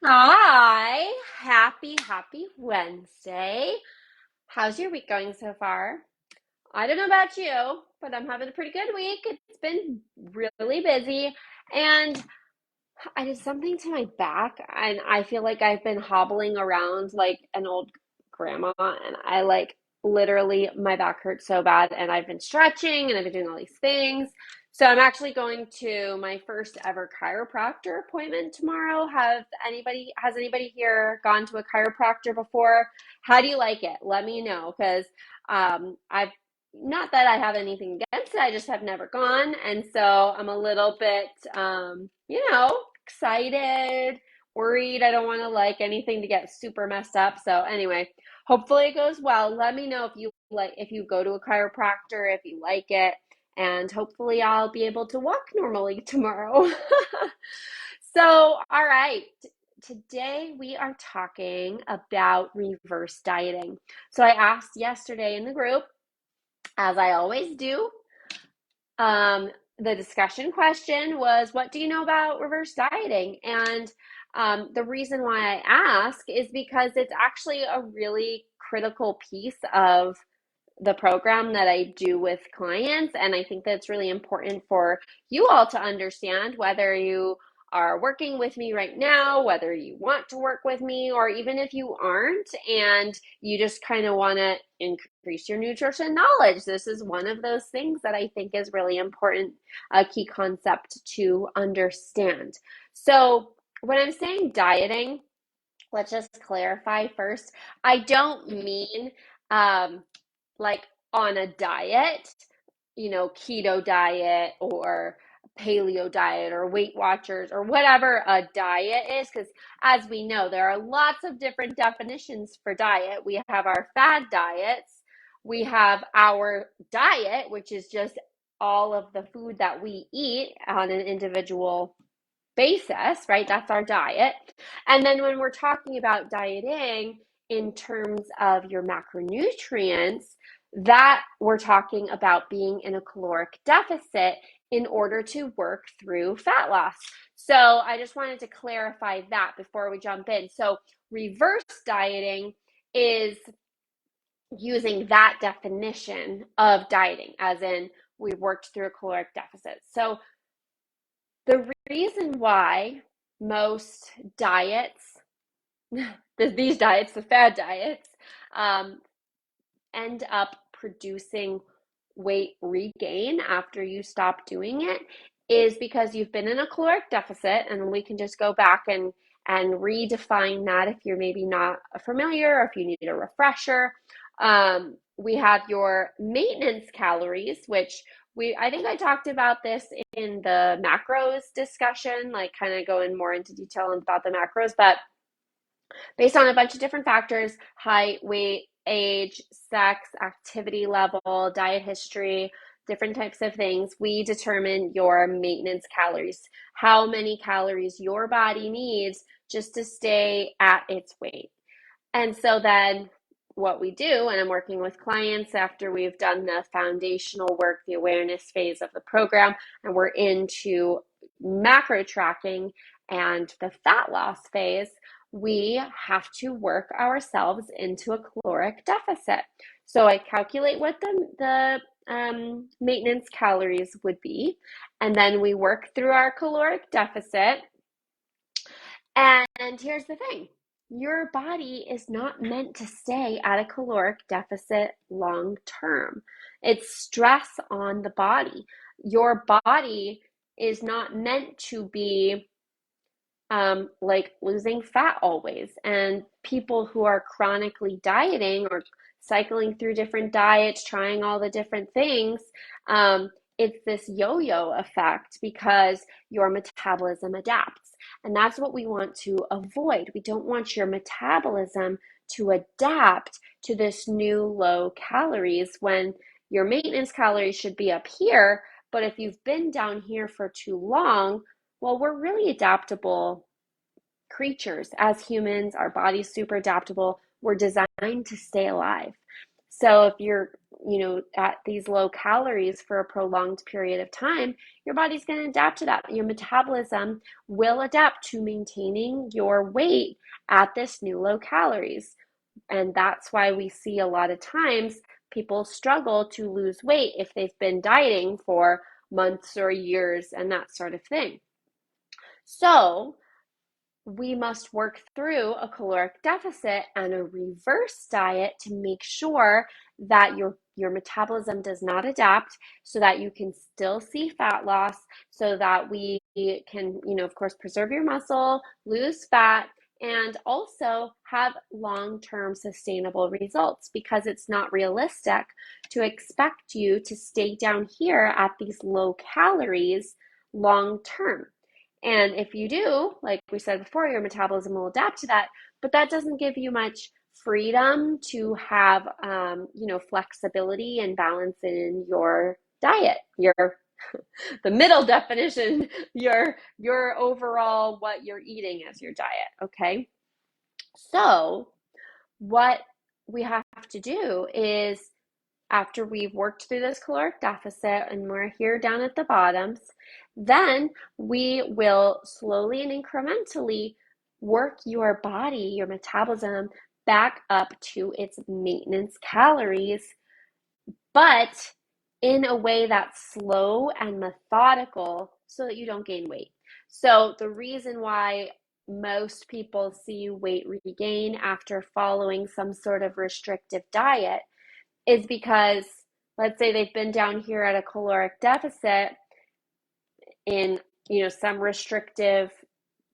Hi, happy Wednesday. How's your week going so far? I don't know about you, but I'm having a pretty good week. It's been really busy, and I did something to my back, and I feel like I've been hobbling around like an old grandma, and I like literally my back hurts so bad, and I've been stretching and I've been doing all these things. So I'm actually going to my first ever chiropractor appointment tomorrow. Has anybody here gone to a chiropractor before? How do you like it? Let me know because I've not that I have anything against it, I just have never gone. And so I'm a little bit, excited, worried. I don't want to like anything to get super messed up. So anyway, hopefully it goes well. Let me know if you go to a chiropractor, if you like it, and hopefully I'll be able to walk normally tomorrow. So, all right. Today we are talking about reverse dieting. So I asked yesterday in the group, as I always do, the discussion question was, what do you know about reverse dieting? And the reason why I ask is because it's actually a really critical piece of the program that I do with clients. And I think that's really important for you all to understand, whether you are working with me right now, whether you want to work with me, or even if you aren't and you just kind of want to increase your nutrition knowledge. This is one of those things that I think is really important, a key concept to understand. So when I'm saying dieting, let's just clarify first. I don't mean um, like on a diet, keto diet or paleo diet or Weight Watchers or whatever a diet is, because as we know, there are lots of different definitions for diet. We have our fad diets, we have our diet, which is just all of the food that we eat on an individual basis, right? That's our diet. And then when we're talking about dieting in terms of your macronutrients, that we're talking about being in a caloric deficit in order to work through fat loss. So I just wanted to clarify that before we jump in. So reverse dieting is using that definition of dieting, as in we worked through a caloric deficit. So the reason why most diets, these diets, the fad diets, um, end up producing weight regain after you stop doing it is because you've been in a caloric deficit, and we can just go back and redefine that if you're maybe not familiar or if you need a refresher. We have your maintenance calories, which I think I talked about this in the macros discussion, like kind of going more into detail about the macros, but based on a bunch of different factors, height, weight, age, sex, activity level, diet history, different types of things, we determine your maintenance calories, how many calories your body needs just to stay at its weight. And so then what we do, and I'm working with clients after we've done the foundational work, the awareness phase of the program, and we're into macro tracking and the fat loss phase, we have to work ourselves into a caloric deficit. So I calculate what the maintenance calories would be, and then we work through our caloric deficit. And here's the thing, your body is not meant to stay at a caloric deficit long term. It's stress on the body. Your body is not meant to be like losing fat always. And people who are chronically dieting or cycling through different diets, trying all the different things, it's this yo-yo effect because your metabolism adapts. And that's what we want to avoid. We don't want your metabolism to adapt to this new low calories when your maintenance calories should be up here. But if you've been down here for too long, well, we're really adaptable creatures. As humans, our body's super adaptable. We're designed to stay alive. So if you're at these low calories for a prolonged period of time, your body's going to adapt to that. Your metabolism will adapt to maintaining your weight at this new low calories. And that's why we see a lot of times people struggle to lose weight if they've been dieting for months or years and that sort of thing. So we must work through a caloric deficit and a reverse diet to make sure that your metabolism does not adapt, so that you can still see fat loss, so that we can, of course, preserve your muscle, lose fat, and also have long-term sustainable results, because it's not realistic to expect you to stay down here at these low calories long term. And if you do, like we said before, your metabolism will adapt to that, but that doesn't give you much freedom to have, flexibility and balance in your diet, the middle definition, your overall what you're eating as your diet, okay? So what we have to do is, after we've worked through this caloric deficit and we're here down at the bottoms, then we will slowly and incrementally work your body, your metabolism, back up to its maintenance calories, but in a way that's slow and methodical so that you don't gain weight. So the reason why most people see weight regain after following some sort of restrictive diet is because, let's say they've been down here at a caloric deficit in, some restrictive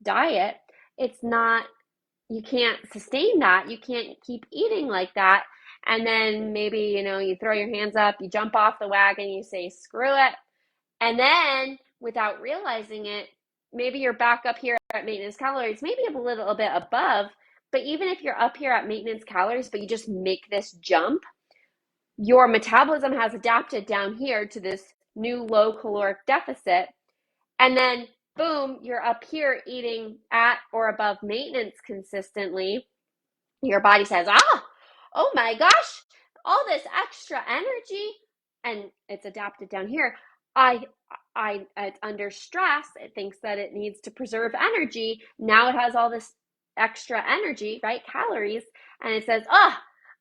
diet. You can't sustain that. You can't keep eating like that. And then maybe, you throw your hands up, you jump off the wagon, you say, screw it. And then without realizing it, maybe you're back up here at maintenance calories, maybe a little bit above. But even if you're up here at maintenance calories, but you just make this jump, your metabolism has adapted down here to this new low caloric deficit. And then, boom, you're up here eating at or above maintenance consistently. Your body says, oh my gosh, all this extra energy. And it's adapted down here. It's under stress. It thinks that it needs to preserve energy. Now it has all this extra energy, right? Calories. And it says,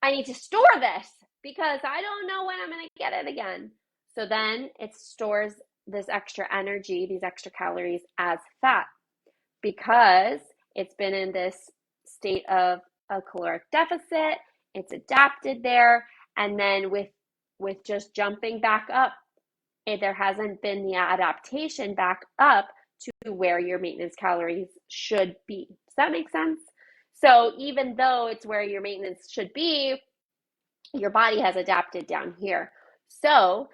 I need to store this because I don't know when I'm going to get it again. So then it stores this extra energy, these extra calories, as fat, because it's been in this state of a caloric deficit. It's adapted there. And then with just jumping back up, there hasn't been the adaptation back up to where your maintenance calories should be. Does that make sense? So even though it's where your maintenance should be, your body has adapted down here. So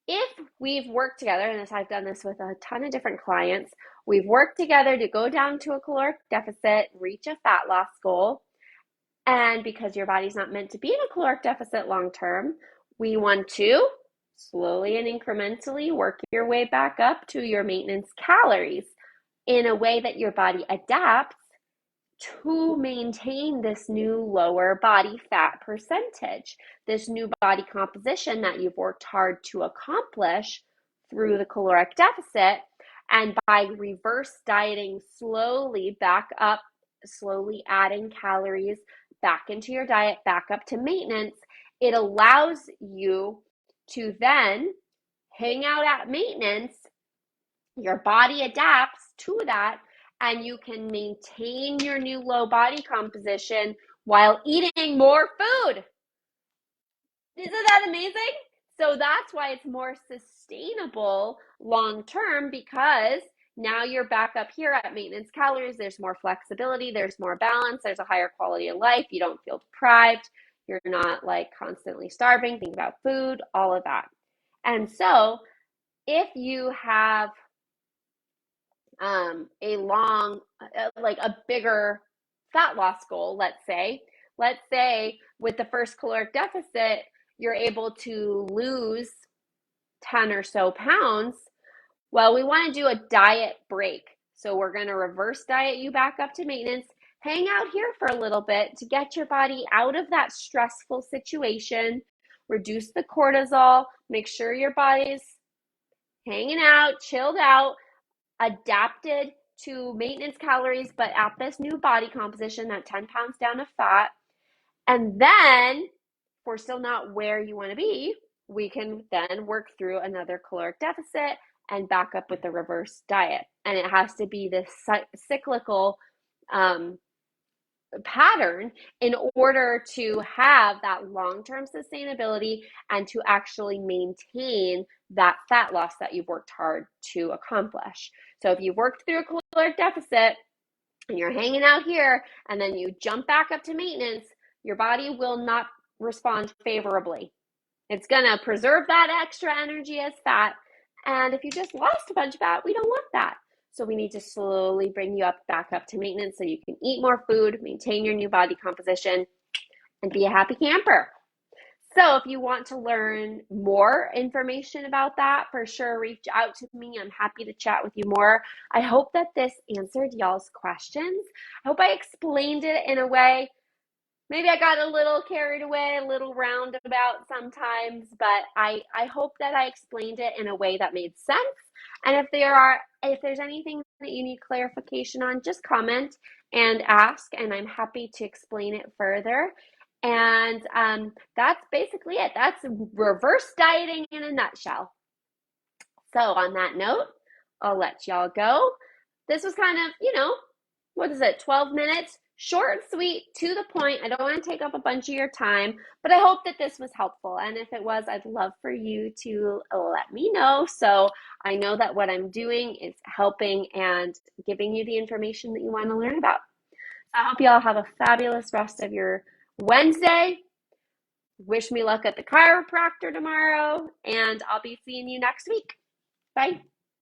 if we've worked together, and I've done this with a ton of different clients, we've worked together to go down to a caloric deficit, reach a fat loss goal, and because your body's not meant to be in a caloric deficit long term, we want to slowly and incrementally work your way back up to your maintenance calories in a way that your body adapts to maintain this new lower body fat percentage, this new body composition that you've worked hard to accomplish through the caloric deficit. And by reverse dieting slowly back up, slowly adding calories back into your diet, back up to maintenance, it allows you to then hang out at maintenance. Your body adapts to that, and you can maintain your new low body composition while eating more food. Isn't that amazing? So that's why it's more sustainable long term, because now you're back up here at maintenance calories. There's more flexibility, there's more balance, there's a higher quality of life. You don't feel deprived. You're not like constantly starving, thinking about food, all of that. And so if you have a bigger fat loss goal, let's say with the first caloric deficit, you're able to lose 10 or so pounds. Well, we want to do a diet break. So we're going to reverse diet you back up to maintenance, hang out here for a little bit to get your body out of that stressful situation, reduce the cortisol, make sure your body's hanging out, chilled out, adapted to maintenance calories, but at this new body composition, that 10 pounds down of fat. And then, if we're still not where you want to be, we can then work through another caloric deficit and back up with the reverse diet. And it has to be this cyclical pattern in order to have that long-term sustainability and to actually maintain that fat loss that you've worked hard to accomplish. So if you've worked through a caloric deficit and you're hanging out here and then you jump back up to maintenance, your body will not respond favorably. It's going to preserve that extra energy as fat. And if you just lost a bunch of fat, we don't want that. So we need to slowly bring you back up to maintenance so you can eat more food, maintain your new body composition, and be a happy camper. So if you want to learn more information about that, for sure, reach out to me. I'm happy to chat with you more. I hope that this answered y'all's questions. I hope I explained it in a way. Maybe I got a little carried away, a little roundabout sometimes, but I hope that I explained it in a way that made sense. And if there's anything that you need clarification on, just comment and ask, and I'm happy to explain it further. And that's basically it. That's reverse dieting in a nutshell. So on that note, I'll let y'all go. This was kind of, 12 minutes? Short and sweet, to the point. I don't want to take up a bunch of your time, but I hope that this was helpful. And if it was, I'd love for you to let me know so I know that what I'm doing is helping and giving you the information that you want to learn about. So I hope you all have a fabulous rest of your Wednesday. Wish me luck at the chiropractor tomorrow, and I'll be seeing you next week. Bye.